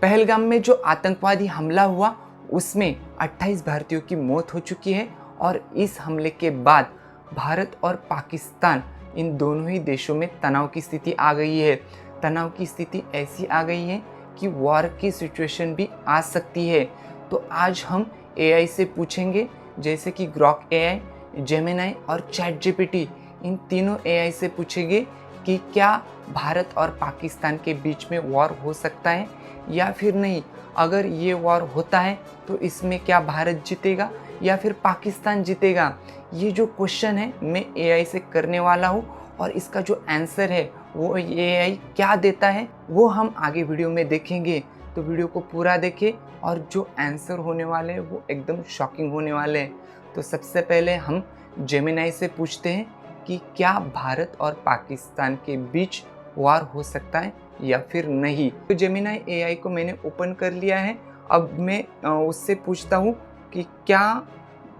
पहलगाम में जो आतंकवादी हमला हुआ उसमें 28 भारतीयों की मौत हो चुकी है और इस हमले के बाद भारत और पाकिस्तान इन दोनों ही देशों में तनाव की स्थिति आ गई है। तनाव की स्थिति ऐसी आ गई है कि वॉर की सिचुएशन भी आ सकती है। तो आज हम एआई से पूछेंगे, जैसे कि ग्रॉक एआई, जेमिनी और चैट जीपीटी, इन तीनों एआई से पूछेंगे कि क्या भारत और पाकिस्तान के बीच में वॉर हो सकता है या फिर नहीं। अगर ये वॉर होता है तो इसमें क्या भारत जीतेगा या फिर पाकिस्तान जीतेगा। ये जो क्वेश्चन है मैं एआई से करने वाला हूँ और इसका जो आंसर है वो एआई क्या देता है वो हम आगे वीडियो में देखेंगे। तो वीडियो को पूरा देखें और जो आंसर होने वाले हैं वो एकदम शॉकिंग होने वाले हैं। तो सबसे पहले हम जेमिनी से पूछते हैं कि क्या भारत और पाकिस्तान के बीच वॉर हो सकता है या फिर नहीं। तो जेमिनी एआई को मैंने ओपन कर लिया है। अब मैं उससे पूछता हूँ कि क्या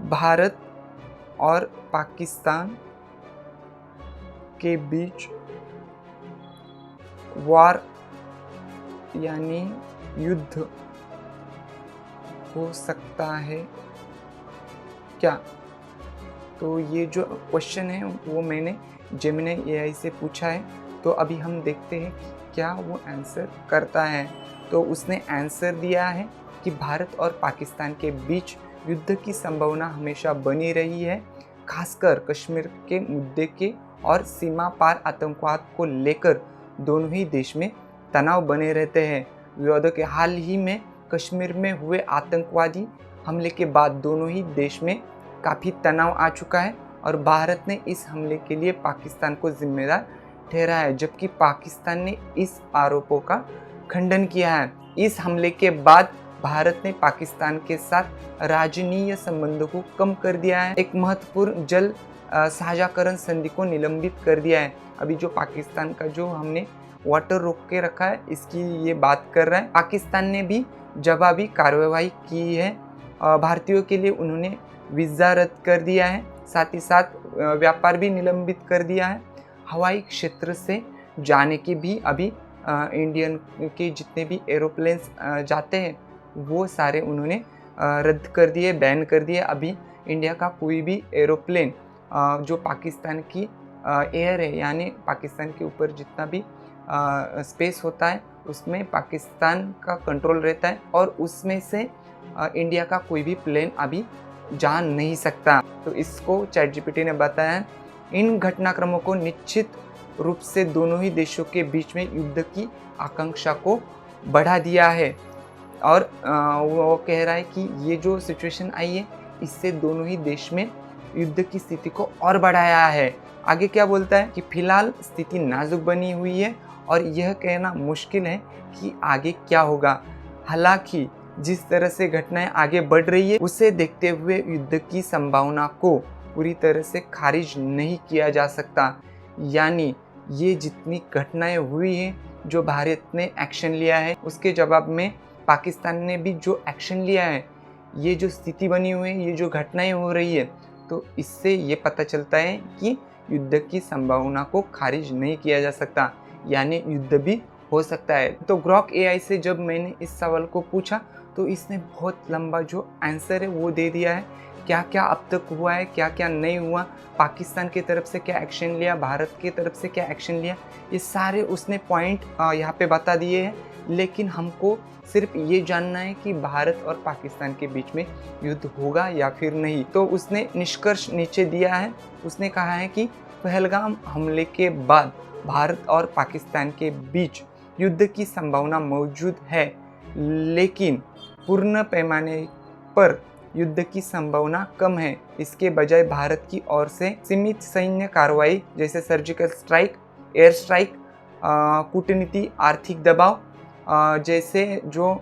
भारत और पाकिस्तान के बीच वॉर यानी युद्ध हो सकता है क्या। तो ये जो क्वेश्चन है वो मैंने जेमिनी एआई से पूछा है। तो अभी हम देखते हैं कि क्या वो आंसर करता है। तो उसने आंसर दिया है कि भारत और पाकिस्तान के बीच युद्ध की संभावना हमेशा बनी रही है, खासकर कश्मीर के मुद्दे के और सीमा पार आतंकवाद को लेकर दोनों ही देश में तनाव बने रहते हैं। विवादों के हाल ही में कश्मीर में हुए आतंकवादी हमले के बाद दोनों ही देश में काफ़ी तनाव आ चुका है और भारत ने इस हमले के लिए पाकिस्तान को जिम्मेदार ठहराया है, जबकि पाकिस्तान ने इस आरोपों का खंडन किया है। इस हमले के बाद भारत ने पाकिस्तान के साथ राजनीय संबंधों को कम कर दिया है, एक महत्वपूर्ण जल साझाकरण संधि को निलंबित कर दिया है। अभी जो पाकिस्तान का जो हमने वाटर रोक के रखा है इसकी ये बात कर रहा है। पाकिस्तान ने भी जवाबी कार्रवाई की है। भारतीयों के लिए उन्होंने वीज़ा रद्द कर दिया है, साथ ही साथ व्यापार भी निलंबित कर दिया है। हवाई क्षेत्र से जाने के भी अभी इंडियन के जितने भी एरोप्लेन्स जाते हैं वो सारे उन्होंने रद्द कर दिए, बैन कर दिए। अभी इंडिया का कोई भी एरोप्लेन जो पाकिस्तान की एयर है, यानी पाकिस्तान के ऊपर जितना भी स्पेस होता है उसमें पाकिस्तान का कंट्रोल रहता है और उसमें से इंडिया का कोई भी प्लेन अभी जा नहीं सकता। तो इसको चैट जीपीटी ने बताया। इन घटनाक्रमों को निश्चित रूप से दोनों ही देशों के बीच में युद्ध की आकांक्षा को बढ़ा दिया है और वो कह रहा है कि ये जो सिचुएशन आई है इससे दोनों ही देश में युद्ध की स्थिति को और बढ़ाया है। आगे क्या बोलता है कि फिलहाल स्थिति नाजुक बनी हुई है और यह कहना मुश्किल है कि आगे क्या होगा। हालांकि जिस तरह से घटनाएं आगे बढ़ रही है उसे देखते हुए युद्ध की संभावना को पूरी तरह से खारिज नहीं किया जा सकता। यानी ये जितनी घटनाएं हुई हैं, जो भारत ने एक्शन लिया है उसके जवाब में पाकिस्तान ने भी जो एक्शन लिया है, ये जो स्थिति बनी हुई है, ये जो घटनाएं हो रही है, तो इससे ये पता चलता है कि युद्ध की संभावना को खारिज नहीं किया जा सकता, यानी युद्ध भी हो सकता है। तो ग्रॉक एआई से जब मैंने इस सवाल को पूछा तो इसने बहुत लंबा जो आंसर है वो दे दिया है। क्या क्या अब तक हुआ है, क्या क्या नहीं हुआ, पाकिस्तान की तरफ से क्या एक्शन लिया, भारत की तरफ से क्या एक्शन लिया, ये सारे उसने पॉइंट यहाँ पे बता दिए हैं। लेकिन हमको सिर्फ ये जानना है कि भारत और पाकिस्तान के बीच में युद्ध होगा या फिर नहीं। तो उसने निष्कर्ष नीचे दिया है। उसने कहा है कि पहलगाम हमले के बाद भारत और पाकिस्तान के बीच युद्ध की संभावना मौजूद है, लेकिन पूर्ण पैमाने पर युद्ध की संभावना कम है। इसके बजाय भारत की ओर से सीमित सैन्य कार्रवाई जैसे सर्जिकल स्ट्राइक, एयर स्ट्राइक, कूटनीति, आर्थिक दबाव जैसे जो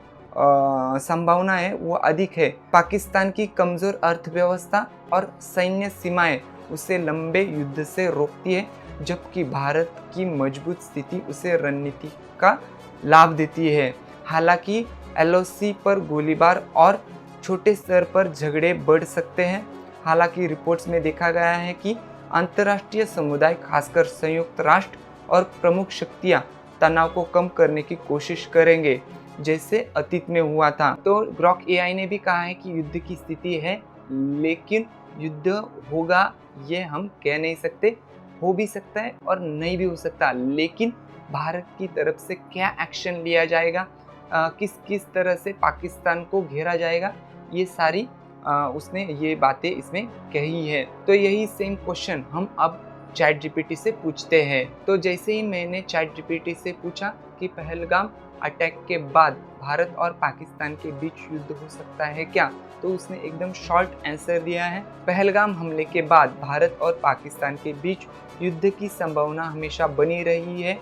संभावना है वो अधिक है। पाकिस्तान की कमज़ोर अर्थव्यवस्था और सैन्य सीमाएं उसे लंबे युद्ध से रोकती है, जबकि भारत की मजबूत स्थिति उसे रणनीति का लाभ देती है। हालांकि एलओसी पर गोलीबार और छोटे स्तर पर झगड़े बढ़ सकते हैं। हालांकि रिपोर्ट्स में देखा गया है कि अंतर्राष्ट्रीय समुदाय, खासकर संयुक्त राष्ट्र और प्रमुख शक्तियां तनाव को कम करने की कोशिश करेंगे। जैसे अतीत में हुआ था। तो ग्रॉक एआई ने भी कहा है कि युद्ध की स्थिति है, लेकिन युद्ध होगा ये हम कह नहीं सकते। हो भी सकता है और नहीं भी हो सकता, लेकिन भारत की तरफ से क्या एक्शन लिया जाएगा, किस किस तरह से पाकिस्तान को घेरा जाएगा, ये सारी उसने ये बातें इसमें कही है। तो यही सेम क्वेश्चन हम अब चैट जीपीटी से पूछते हैं। तो जैसे ही मैंने चैट जीपीटी से पूछा कि पहलगाम अटैक के बाद भारत और पाकिस्तान के बीच युद्ध हो सकता है क्या, तो उसने एकदम शॉर्ट आंसर दिया है। पहलगाम हमले के बाद भारत और पाकिस्तान के बीच युद्ध की संभावना हमेशा बनी रही है,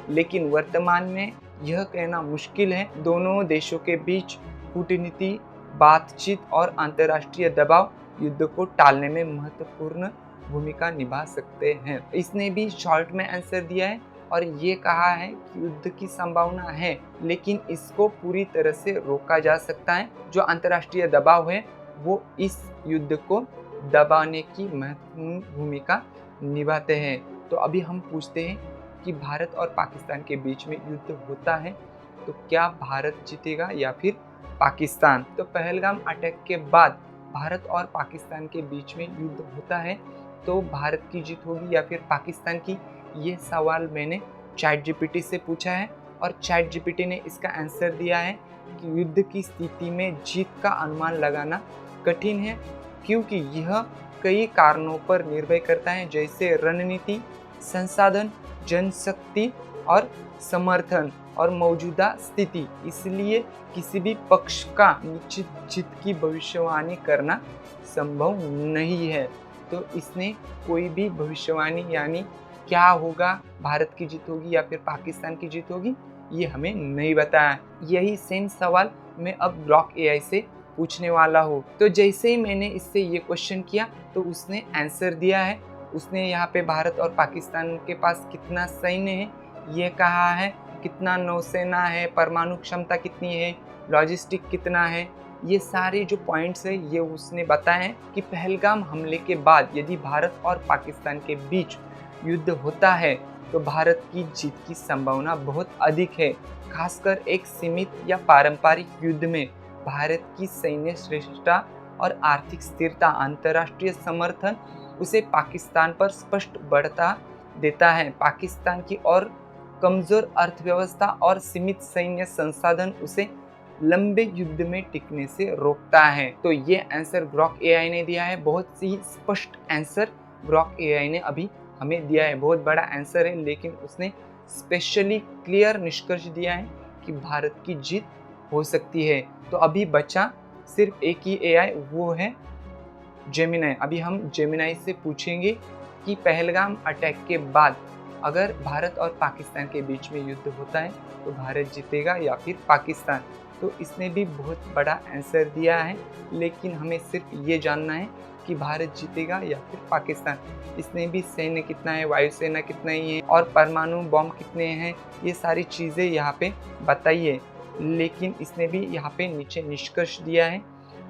लेकिन वर्तमान में यह कहना मुश्किल है। दोनों देशों के बीच कूटनीति, बातचीत और अंतर्राष्ट्रीय दबाव युद्ध को टालने में महत्वपूर्ण भूमिका निभा सकते हैं। इसने भी शॉर्ट में आंसर दिया है और ये कहा है कि युद्ध की संभावना है, लेकिन इसको पूरी तरह से रोका जा सकता है। जो अंतर्राष्ट्रीय दबाव है वो इस युद्ध को दबाने की महत्वपूर्ण भूमिका निभाते हैं। तो अभी हम पूछते हैं कि भारत और पाकिस्तान के बीच में युद्ध होता है तो क्या भारत जीतेगा या फिर पाकिस्तान। तो पहलगाम अटैक के बाद भारत और पाकिस्तान के बीच में युद्ध होता है तो भारत की जीत होगी या फिर पाकिस्तान की, ये सवाल मैंने चैट जीपीटी से पूछा है और चैट जीपीटी ने इसका आंसर दिया है कि युद्ध की स्थिति में जीत का अनुमान लगाना कठिन है, क्योंकि यह कई कारणों पर निर्भर करता है, जैसे रणनीति, संसाधन, जनशक्ति और समर्थन और मौजूदा स्थिति। इसलिए किसी भी पक्ष का निश्चित जीत की भविष्यवाणी करना संभव नहीं है। तो इसने कोई भी भविष्यवाणी यानी क्या होगा, भारत की जीत होगी या फिर पाकिस्तान की जीत होगी, ये हमें नहीं बताया। यही सेम सवाल मैं अब ग्रॉक एआई से पूछने वाला हूँ। तो जैसे ही मैंने इससे ये क्वेश्चन किया तो उसने आंसर दिया है। उसने यहाँ पे भारत और पाकिस्तान के पास कितना सैन्य है ये कहा है, कितना नौसेना है, परमाणु क्षमता कितनी है, लॉजिस्टिक कितना है, ये सारे जो पॉइंट्स है ये उसने बताए कि पहलगाम हमले के बाद यदि भारत और पाकिस्तान के बीच युद्ध होता है तो भारत की जीत की संभावना बहुत अधिक है। खासकर एक सीमित या पारंपरिक युद्ध में भारत की सैन्य श्रेष्ठता और आर्थिक स्थिरता, अंतर्राष्ट्रीय समर्थन उसे पाकिस्तान पर स्पष्ट बढ़ता देता है। पाकिस्तान की और कमजोर अर्थव्यवस्था और सीमित सैन्य संसाधन उसे लंबे युद्ध में टिकने से रोकता है। तो ये आंसर ग्रॉक एआई ने दिया है, बहुत ही स्पष्ट आंसर ग्रॉक एआई ने अभी हमें दिया है। बहुत बड़ा आंसर है, लेकिन उसने स्पेशली क्लियर निष्कर्ष दिया है कि भारत की जीत हो सकती है। तो अभी बचा सिर्फ एक ही एआई, वो है जेमिनाई। अभी हम जेमिनाई से पूछेंगे कि पहलगाम अटैक के बाद अगर भारत और पाकिस्तान के बीच में युद्ध होता है तो भारत जीतेगा या फिर पाकिस्तान। तो इसने भी बहुत बड़ा आंसर दिया है, लेकिन हमें सिर्फ ये जानना है कि भारत जीतेगा या फिर पाकिस्तान। इसने भी सैन्य कितना है, वायुसेना कितना ही है और परमाणु बॉम्ब कितने हैं, ये सारी चीज़ें यहाँ पे बताई है। लेकिन इसने भी यहाँ पे नीचे निष्कर्ष दिया है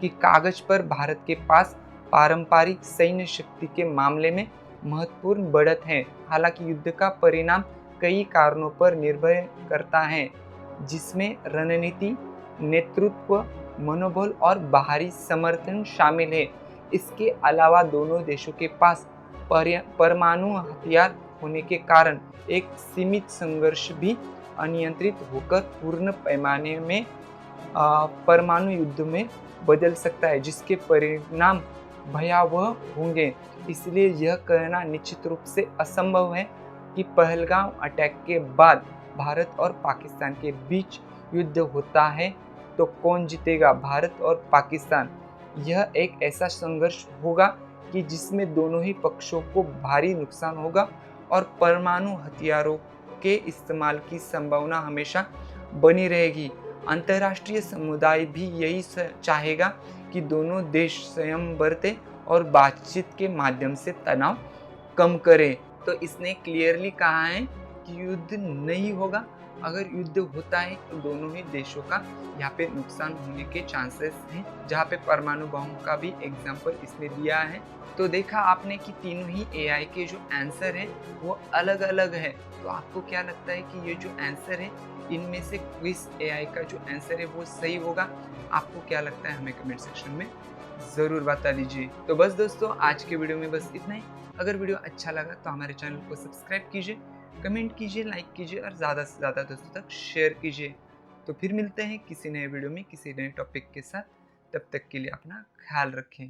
कि कागज पर भारत के पास पारंपरिक सैन्य शक्ति के मामले में महत्वपूर्ण बढ़त है। हालांकि युद्ध का परिणाम कई कारणों पर निर्भर करता है, जिसमें रणनीति, नेतृत्व, मनोबल और बाहरी समर्थन शामिल है। इसके अलावा दोनों देशों के पास परमाणु हथियार होने के कारण एक सीमित संघर्ष भी अनियंत्रित होकर पूर्ण पैमाने में परमाणु युद्ध में बदल सकता है, जिसके परिणाम भयावह होंगे। इसलिए यह कहना निश्चित रूप से असंभव है कि पहलगाम अटैक के बाद भारत और पाकिस्तान के बीच युद्ध होता है तो कौन जीतेगा, भारत और पाकिस्तान। यह एक ऐसा संघर्ष होगा कि जिसमें दोनों ही पक्षों को भारी नुकसान होगा और परमाणु हथियारों के इस्तेमाल की संभावना हमेशा बनी रहेगी। अंतर्राष्ट्रीय समुदाय भी यही चाहेगा कि दोनों देश संयम बरते और बातचीत के माध्यम से तनाव कम करे। तो इसने क्लियरली कहा है कि युद्ध नहीं होगा, अगर युद्ध होता है तो दोनों ही देशों का यहाँ पे नुकसान होने के चांसेस हैं, जहाँ पे परमाणु बम का भी एग्जाम्पल इसमें दिया है। तो देखा आपने कि तीनों ही एआई के जो आंसर है वो अलग अलग है। तो आपको क्या लगता है कि ये जो आंसर है इनमें से किस एआई का जो आंसर है वो सही होगा? आपको क्या लगता है हमें कमेंट सेक्शन में ज़रूर बता दीजिए। तो बस दोस्तों, आज के वीडियो में बस इतना ही। अगर वीडियो अच्छा लगा तो हमारे चैनल को सब्सक्राइब कीजिए, कमेंट कीजिए, लाइक कीजिए और ज़्यादा से ज़्यादा दोस्तों तक शेयर कीजिए। तो फिर मिलते हैं किसी नए वीडियो में किसी नए टॉपिक के साथ। तब तक के लिए अपना ख्याल रखें।